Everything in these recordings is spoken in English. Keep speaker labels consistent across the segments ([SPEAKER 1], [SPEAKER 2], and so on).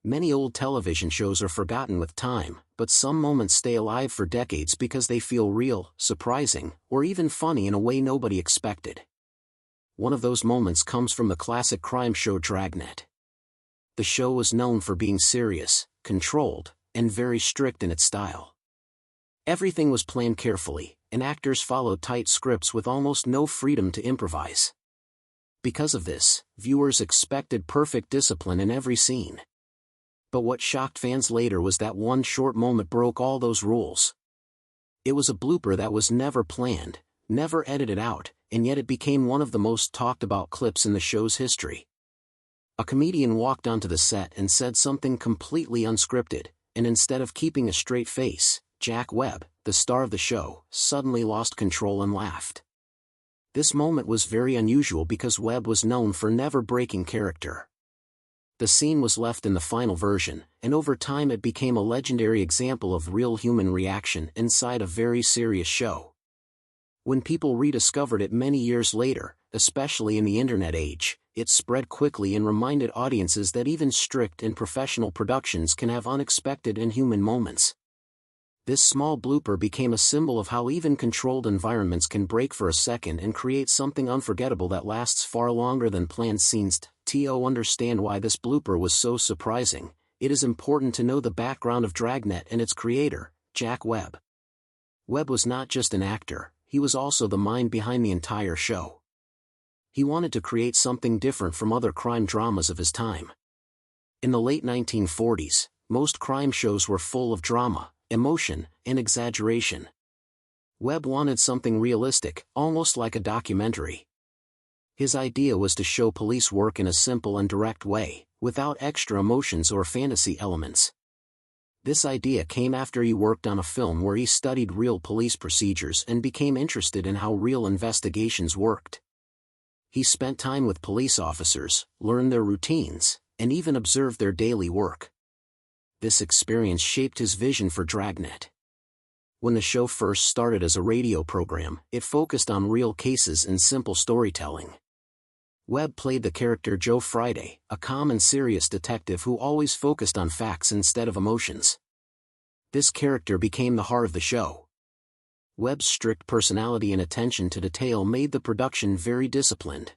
[SPEAKER 1] Many old television shows are forgotten with time, but some moments stay alive for decades because they feel real, surprising, or even funny in a way nobody expected. One of those moments comes from the classic crime show Dragnet. The show was known for being serious, controlled, and very strict in its style. Everything was planned carefully, and actors followed tight scripts with almost no freedom to improvise. Because of this, viewers expected perfect discipline in every scene. But what shocked fans later was that one short moment broke all those rules. It was a blooper that was never planned, never edited out, and yet it became one of the most talked about clips in the show's history. A comedian walked onto the set and said something completely unscripted, and instead of keeping a straight face, Jack Webb, the star of the show, suddenly lost control and laughed. This moment was very unusual because Webb was known for never breaking character. The scene was left in the final version, and over time it became a legendary example of real human reaction inside a very serious show. When people rediscovered it many years later, especially in the internet age, it spread quickly and reminded audiences that even strict and professional productions can have unexpected and human moments. This small blooper became a symbol of how even controlled environments can break for a second and create something unforgettable that lasts far longer than planned scenes. To understand why this blooper was so surprising, it is important to know the background of Dragnet and its creator, Jack Webb. Webb was not just an actor, he was also the mind behind the entire show. He wanted to create something different from other crime dramas of his time. In the late 1940s, most crime shows were full of drama, emotion, and exaggeration. Webb wanted something realistic, almost like a documentary. His idea was to show police work in a simple and direct way, without extra emotions or fantasy elements. This idea came after he worked on a film where he studied real police procedures and became interested in how real investigations worked. He spent time with police officers, learned their routines, and even observed their daily work. This experience shaped his vision for Dragnet. When the show first started as a radio program, it focused on real cases and simple storytelling. Webb played the character Joe Friday, a calm and serious detective who always focused on facts instead of emotions. This character became the heart of the show. Webb's strict personality and attention to detail made the production very disciplined.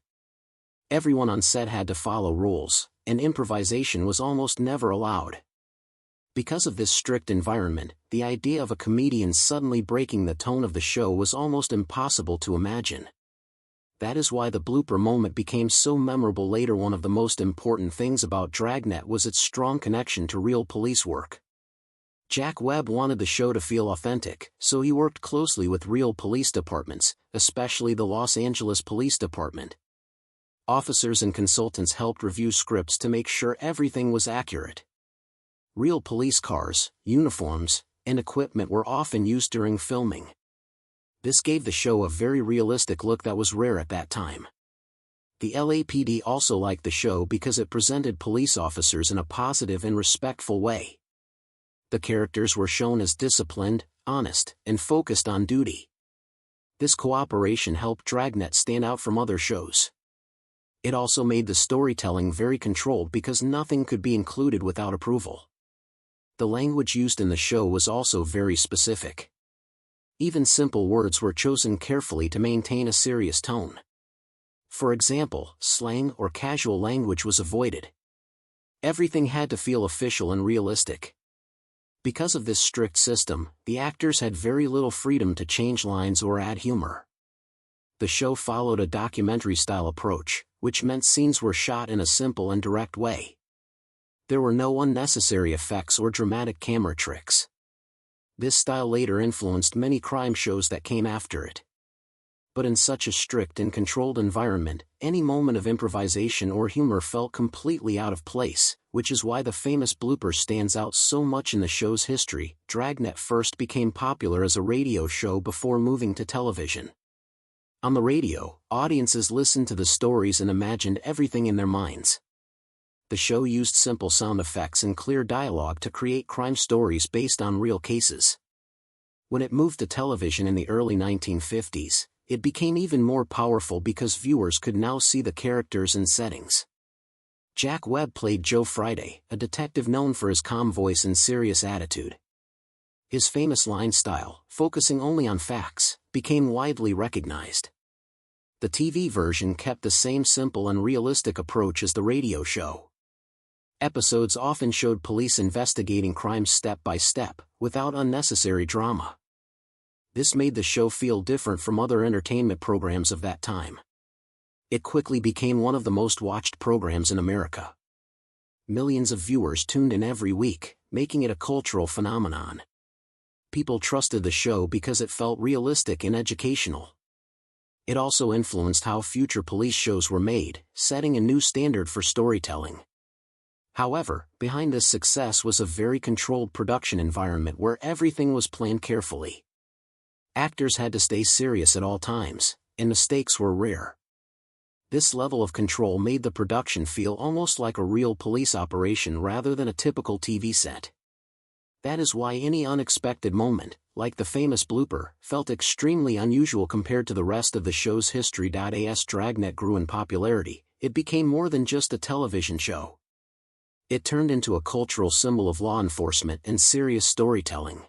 [SPEAKER 1] Everyone on set had to follow rules, and improvisation was almost never allowed. Because of this strict environment, the idea of a comedian suddenly breaking the tone of the show was almost impossible to imagine. That is why the blooper moment became so memorable later. One of the most important things about Dragnet was its strong connection to real police work. Jack Webb wanted the show to feel authentic, so he worked closely with real police departments, especially the Los Angeles Police Department. Officers and consultants helped review scripts to make sure everything was accurate. Real police cars, uniforms, and equipment were often used during filming. This gave the show a very realistic look that was rare at that time. The LAPD also liked the show because it presented police officers in a positive and respectful way. The characters were shown as disciplined, honest, and focused on duty. This cooperation helped Dragnet stand out from other shows. It also made the storytelling very controlled because nothing could be included without approval. The language used in the show was also very specific. Even simple words were chosen carefully to maintain a serious tone. For example, slang or casual language was avoided. Everything had to feel official and realistic. Because of this strict system, the actors had very little freedom to change lines or add humor. The show followed a documentary-style approach, which meant scenes were shot in a simple and direct way. There were no unnecessary effects or dramatic camera tricks. This style later influenced many crime shows that came after it. But in such a strict and controlled environment, any moment of improvisation or humor felt completely out of place, which is why the famous blooper stands out so much in the show's history. Dragnet first became popular as a radio show before moving to television. On the radio, audiences listened to the stories and imagined everything in their minds. The show used simple sound effects and clear dialogue to create crime stories based on real cases. When it moved to television in the early 1950s, it became even more powerful because viewers could now see the characters and settings. Jack Webb played Joe Friday, a detective known for his calm voice and serious attitude. His famous line style, focusing only on facts, became widely recognized. The TV version kept the same simple and realistic approach as the radio show. Episodes often showed police investigating crimes step by step, without unnecessary drama. This made the show feel different from other entertainment programs of that time. It quickly became one of the most watched programs in America. Millions of viewers tuned in every week, making it a cultural phenomenon. People trusted the show because it felt realistic and educational. It also influenced how future police shows were made, setting a new standard for storytelling. However, behind this success was a very controlled production environment where everything was planned carefully. Actors had to stay serious at all times, and mistakes were rare. This level of control made the production feel almost like a real police operation rather than a typical TV set. That is why any unexpected moment, like the famous blooper, felt extremely unusual compared to the rest of the show's history. As Dragnet grew in popularity, it became more than just a television show. It turned into a cultural symbol of law enforcement and serious storytelling.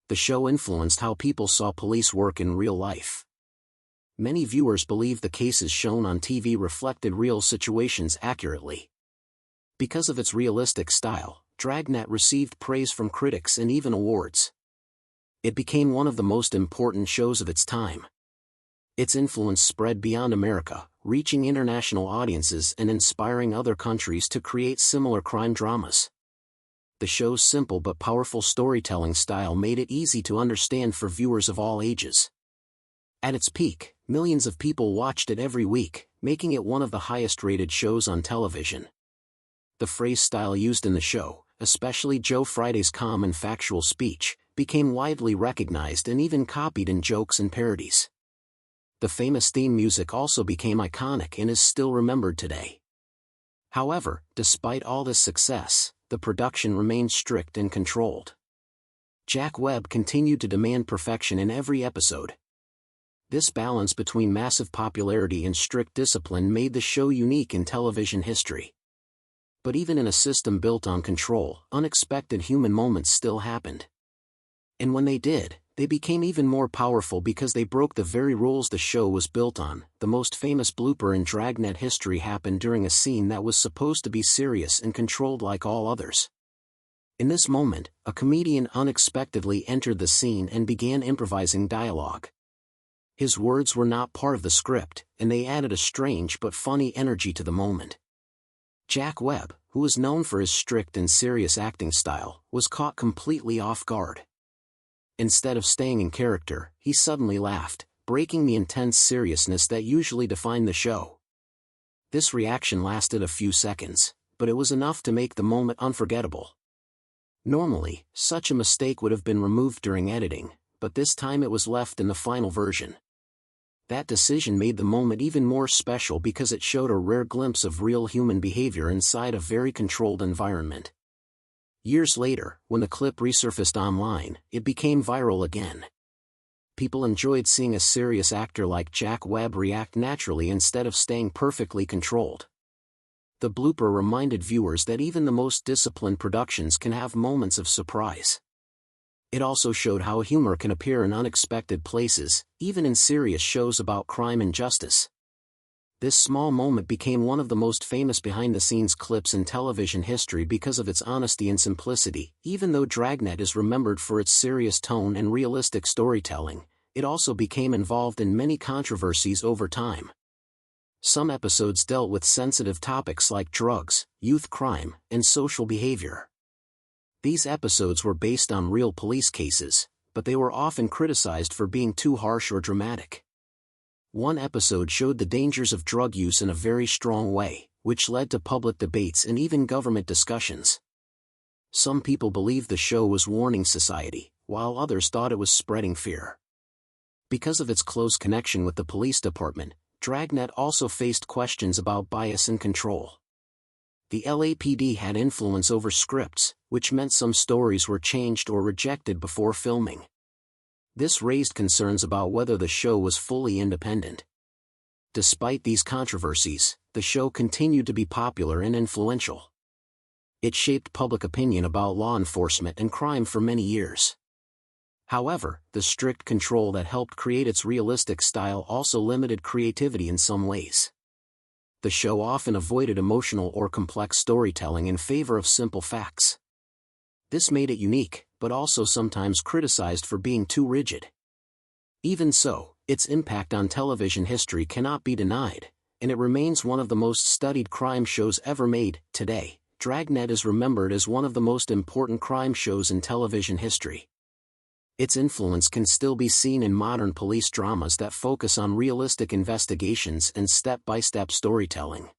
[SPEAKER 1] The show influenced how people saw police work in real life. Many viewers believed the cases shown on TV reflected real situations accurately. Because of its realistic style, Dragnet received praise from critics and even awards. It became one of the most important shows of its time. Its influence spread beyond America, reaching international audiences and inspiring other countries to create similar crime dramas. The show's simple but powerful storytelling style made it easy to understand for viewers of all ages. At its peak, millions of people watched it every week, making it one of the highest-rated shows on television. The phrase style used in the show, especially Joe Friday's calm and factual speech, became widely recognized and even copied in jokes and parodies. The famous theme music also became iconic and is still remembered today. However, despite all this success, the production remained strict and controlled. Jack Webb continued to demand perfection in every episode. This balance between massive popularity and strict discipline made the show unique in television history. But even in a system built on control, unexpected human moments still happened. And when they did, they became even more powerful because they broke the very rules the show was built on. The most famous blooper in Dragnet history happened during a scene that was supposed to be serious and controlled like all others. In this moment, a comedian unexpectedly entered the scene and began improvising dialogue. His words were not part of the script, and they added a strange but funny energy to the moment. Jack Webb, who was known for his strict and serious acting style, was caught completely off guard. Instead of staying in character, he suddenly laughed, breaking the intense seriousness that usually defined the show. This reaction lasted a few seconds, but it was enough to make the moment unforgettable. Normally, such a mistake would have been removed during editing, but this time it was left in the final version. That decision made the moment even more special because it showed a rare glimpse of real human behavior inside a very controlled environment. Years later, when the clip resurfaced online, it became viral again. People enjoyed seeing a serious actor like Jack Webb react naturally instead of staying perfectly controlled. The blooper reminded viewers that even the most disciplined productions can have moments of surprise. It also showed how humor can appear in unexpected places, even in serious shows about crime and justice. This small moment became one of the most famous behind-the-scenes clips in television history because of its honesty and simplicity. Even though Dragnet is remembered for its serious tone and realistic storytelling, it also became involved in many controversies over time. Some episodes dealt with sensitive topics like drugs, youth crime, and social behavior. These episodes were based on real police cases, but they were often criticized for being too harsh or dramatic. One episode showed the dangers of drug use in a very strong way, which led to public debates and even government discussions. Some people believed the show was warning society, while others thought it was spreading fear. Because of its close connection with the police department, Dragnet also faced questions about bias and control. The LAPD had influence over scripts, which meant some stories were changed or rejected before filming. This raised concerns about whether the show was fully independent. Despite these controversies, the show continued to be popular and influential. It shaped public opinion about law enforcement and crime for many years. However, the strict control that helped create its realistic style also limited creativity in some ways. The show often avoided emotional or complex storytelling in favor of simple facts. This made it unique, but also sometimes criticized for being too rigid. Even so, its impact on television history cannot be denied, and it remains one of the most studied crime shows ever made. Today, Dragnet is remembered as one of the most important crime shows in television history. Its influence can still be seen in modern police dramas that focus on realistic investigations and step-by-step storytelling.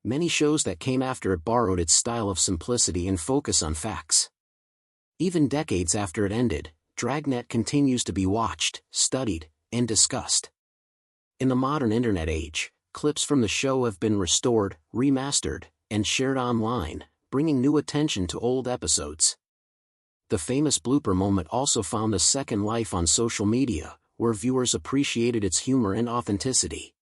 [SPEAKER 1] Many shows that came after it borrowed its style of simplicity and focus on facts. Even decades after it ended, Dragnet continues to be watched, studied, and discussed. In the modern internet age, clips from the show have been restored, remastered, and shared online, bringing new attention to old episodes. The famous blooper moment also found a second life on social media, where viewers appreciated its humor and authenticity.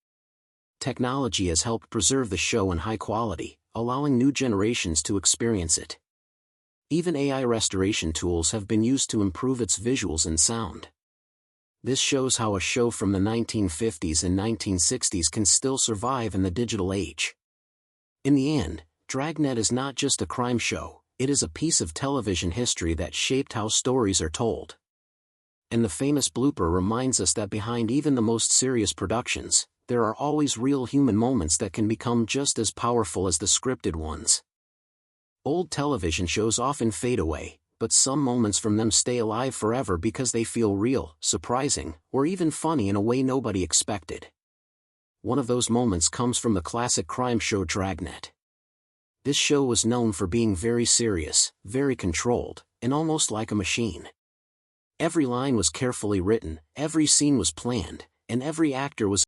[SPEAKER 1] Technology has helped preserve the show in high quality, allowing new generations to experience it. Even AI restoration tools have been used to improve its visuals and sound. This shows how a show from the 1950s and 1960s can still survive in the digital age. In the end, Dragnet is not just a crime show, it is a piece of television history that shaped how stories are told. And the famous blooper reminds us that behind even the most serious productions, there are always real human moments that can become just as powerful as the scripted ones. Old television shows often fade away, but some moments from them stay alive forever because they feel real, surprising, or even funny in a way nobody expected. One of those moments comes from the classic crime show Dragnet. This show was known for being very serious, very controlled, and almost like a machine. Every line was carefully written, every scene was planned, and every actor was